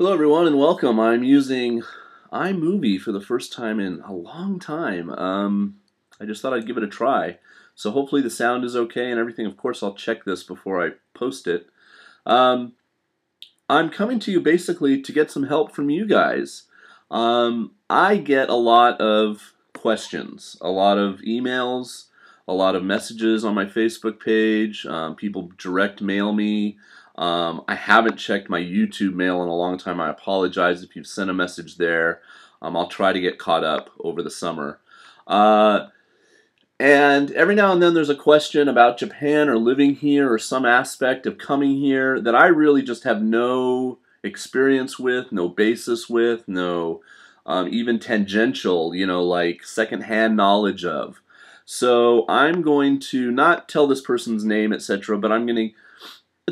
Hello everyone and welcome. I'm using iMovie for the first time in a long time. I just thought I'd give it a try. So hopefully the sound is okay and everything. Of course I'll check this before I post it. I'm coming to you basically to get some help from you guys. I get a lot of questions, a lot of emails, a lot of messages on my Facebook page. People direct mail me. I haven't checked my YouTube mail in a long time. I apologize if you've sent a message there. I'll try to get caught up over the summer. And every now and then there's a question about Japan or living here or some aspect of coming here that I really just have no experience with, no basis with, no even tangential, like secondhand knowledge of. So I'm going to not tell this person's name, etc., but I'm going to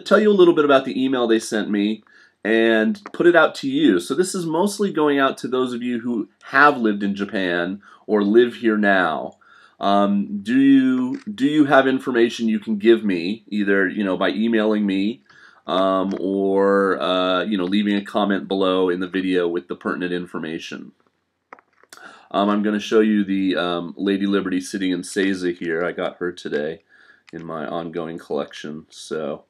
tell you a little bit about the email they sent me and put it out to you. So this is mostly going out to those of you who have lived in Japan or live here now. Do you have information you can give me, either by emailing me or leaving a comment below in the video with the pertinent information? I'm going to show you the Lady Liberty sitting in Seiza here. I got her today in my ongoing collection, so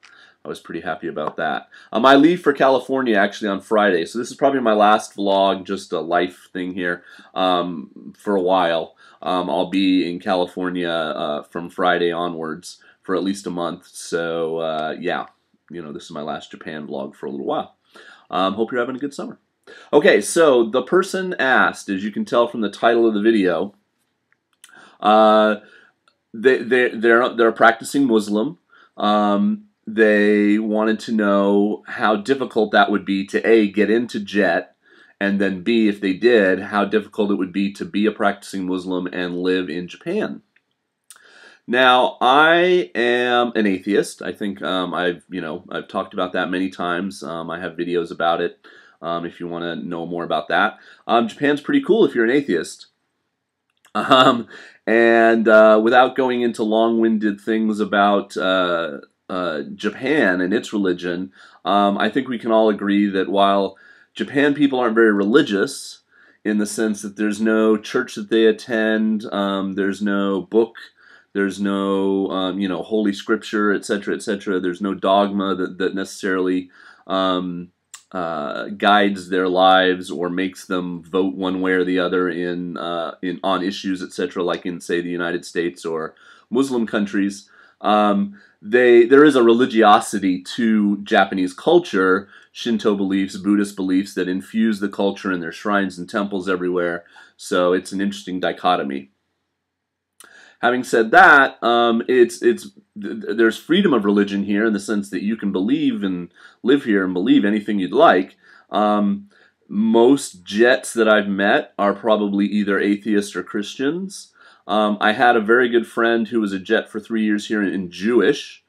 I was pretty happy about that. I leave for California actually on Friday, so this is probably my last vlog, just a life thing here for a while. I'll be in California from Friday onwards for at least a month, so yeah, this is my last Japan vlog for a little while. Hope you're having a good summer. Okay, so the person asked, as you can tell from the title of the video, they're a practicing Muslim. They wanted to know how difficult that would be to A, get into JET, and then B, if they did, how difficult it would be to be a practicing Muslim and live in Japan. Now, I am an atheist. I think I've talked about that many times. I have videos about it if you want to know more about that. Japan's pretty cool if you're an atheist. And without going into long-winded things about Japan and its religion, I think we can all agree that while Japan people aren't very religious, in the sense that there's no church that they attend, there's no book, there's no holy scripture, etc., etc. There's no dogma that necessarily guides their lives or makes them vote one way or the other on issues, etc., like in, say, the United States or Muslim countries. There is a religiosity to Japanese culture, Shinto beliefs, Buddhist beliefs that infuse the culture in their shrines and temples everywhere. So it's an interesting dichotomy. Having said that, there's freedom of religion here in the sense that you can believe and live here and believe anything you'd like. Most Jets that I've met are probably either atheists or Christians. I had a very good friend who was a Jet for 3 years here in Jewish,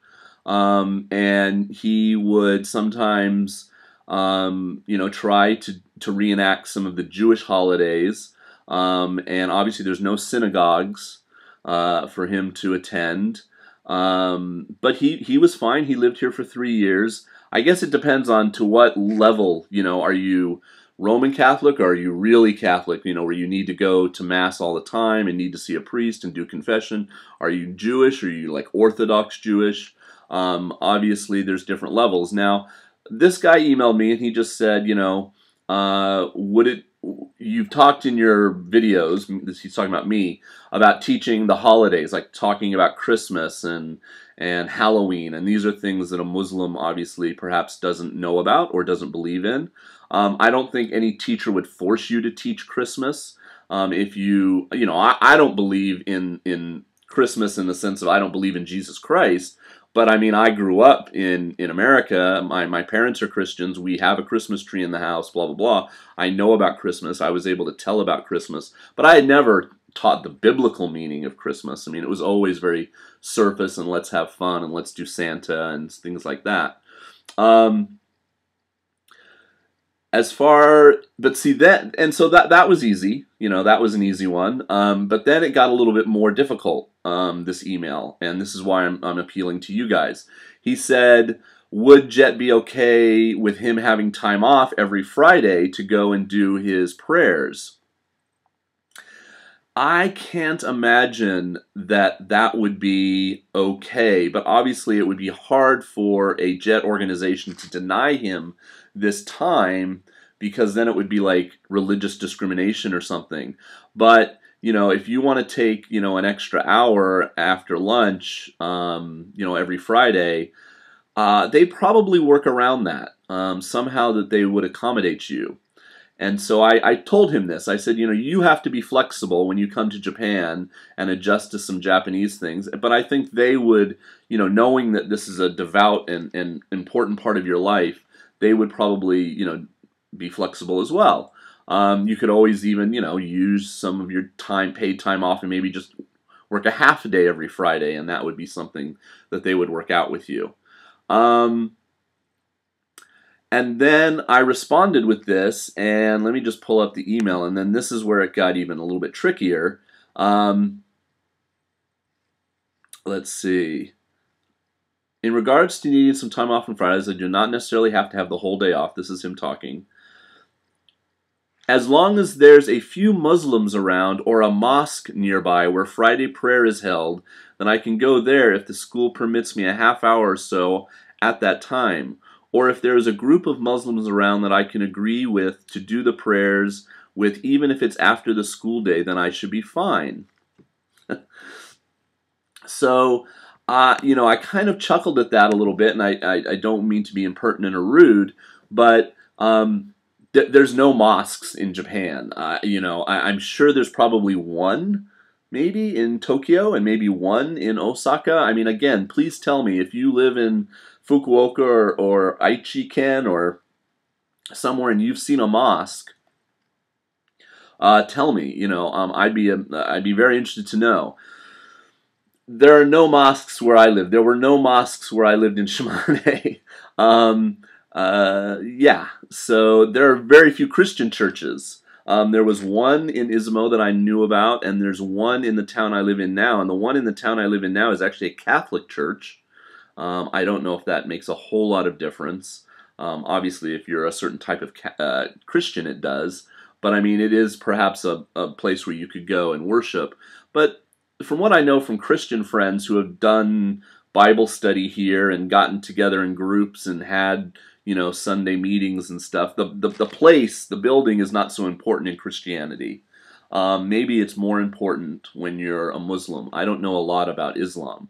and he would sometimes, try to reenact some of the Jewish holidays, and obviously there's no synagogues for him to attend, but he was fine. He lived here for 3 years. I guess it depends on to what level, are you Roman Catholic, or are you really Catholic, where you need to go to Mass all the time and need to see a priest and do confession? Are you Jewish? Are you like Orthodox Jewish? Obviously, there's different levels. Now, this guy emailed me and he just said, you've talked in your videos, he's talking about me, about teaching the holidays, like talking about Christmas and Halloween, and these are things that a Muslim obviously perhaps doesn't know about or doesn't believe in. I don't think any teacher would force you to teach Christmas. If I don't believe in Christmas in the sense of I don't believe in Jesus Christ, but I mean, I grew up in America. My parents are Christians. We have a Christmas tree in the house, blah, blah, blah. I know about Christmas. I was able to tell about Christmas, but I had never taught the biblical meaning of Christmas. I mean, it was always very surface and let's have fun and let's do Santa and things like that. But see that, and so that was easy, that was an easy one. But then it got a little bit more difficult, this email, and this is why I'm appealing to you guys. He said, would Jet be okay with him having time off every Friday to go and do his prayers? I can't imagine that that would be okay, but obviously it would be hard for a Jet organization to deny him this time, because then it would be like religious discrimination or something. But if you want to take an extra hour after lunch, every Friday, they probably work around that somehow, that they would accommodate you. And so I told him this. I said, you have to be flexible when you come to Japan and adjust to some Japanese things. But I think they would, knowing that this is a devout and important part of your life, they would probably, be flexible as well. You could always even, use some of your paid time off, and maybe just work a half a day every Friday, and that would be something that they would work out with you. And then I responded with this, and let me just pull up the email, and then this is where it got even a little bit trickier. Let's see. In regards to needing some time off on Fridays, I do not necessarily have to have the whole day off. This is him talking. As long as there's a few Muslims around or a mosque nearby where Friday prayer is held, then I can go there if the school permits me a half hour or so at that time. Or if there is a group of Muslims around that I can agree with to do the prayers with, even if it's after the school day, then I should be fine. So, I kind of chuckled at that a little bit, and I don't mean to be impertinent or rude, but there's no mosques in Japan. I'm sure there's probably one, maybe in Tokyo, and maybe one in Osaka. I mean, again, please tell me if you live in Fukuoka or Aichi-ken or somewhere and you've seen a mosque. Tell me. I'd be very interested to know. There are no mosques where I live. There were no mosques where I lived in Shimane. Yeah, so there are very few Christian churches. There was one in Izumo that I knew about, and there's one in the town I live in now. And the one in the town I live in now is actually a Catholic church. I don't know if that makes a whole lot of difference. Obviously, if you're a certain type of Christian, it does. But I mean, it is perhaps a place where you could go and worship. But from what I know from Christian friends who have done Bible study here and gotten together in groups and had, Sunday meetings and stuff, the building is not so important in Christianity. Maybe it's more important when you're a Muslim. I don't know a lot about Islam.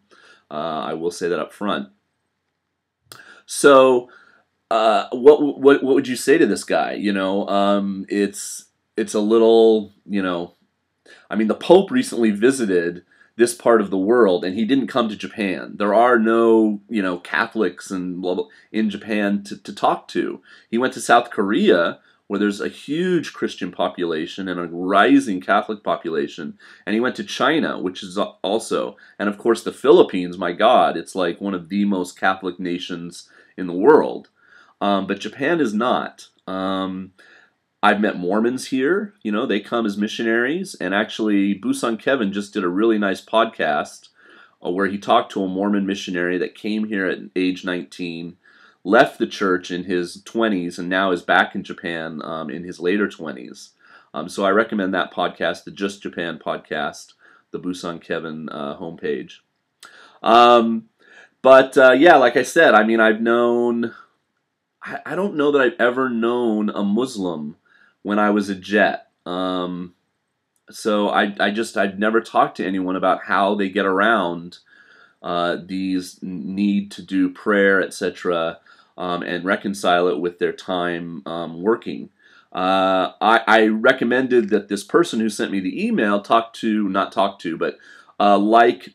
I will say that up front. So, what would you say to this guy? It's a little, I mean, the Pope recently visited this part of the world, and he didn't come to Japan. There are no, Catholics and blah, blah, in Japan to talk to. He went to South Korea, where there's a huge Christian population and a rising Catholic population. And he went to China, which is also, and of course the Philippines, my God, it's like one of the most Catholic nations in the world. But Japan is not. I've met Mormons here. They come as missionaries. And actually, BusanKevin just did a really nice podcast where he talked to a Mormon missionary that came here at age 19, left the church in his 20s, and now is back in Japan in his later 20s. So I recommend that podcast, the Just Japan podcast, the BusanKevin homepage. Yeah, like I said, I mean, I don't know that I've ever known a Muslim when I was a Jet. So I've never talked to anyone about how they get around these need to do prayer, etc., and reconcile it with their time working. I recommended that this person who sent me the email like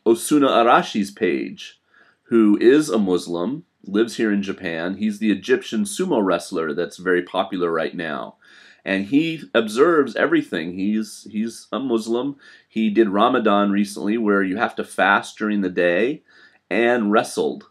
Osunaarashi's page, who is a Muslim, lives here in Japan. He's the Egyptian sumo wrestler that's very popular right now. And he observes everything. He's a Muslim. He did Ramadan recently, where you have to fast during the day, and wrestled,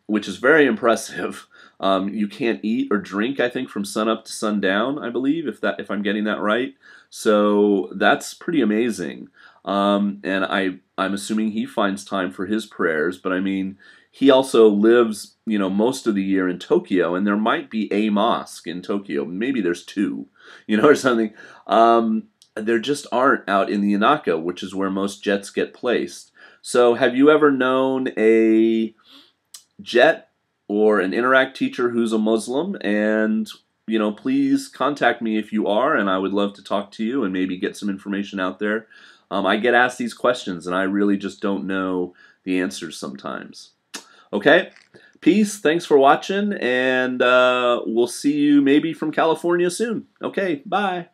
which is very impressive. You can't eat or drink, I think, from sunup to sundown, I believe, if I'm getting that right. So that's pretty amazing. And I'm assuming he finds time for his prayers. But I mean, he also lives, most of the year in Tokyo, and there might be a mosque in Tokyo. Maybe there's two, or something. There just aren't out in the Inaka, which is where most jets get placed. So have you ever known a jet or an Interact teacher who's a Muslim? And, please contact me if you are, and I would love to talk to you and maybe get some information out there. I get asked these questions, and I really just don't know the answers sometimes. Okay, peace, thanks for watching, and we'll see you maybe from California soon. Okay, bye.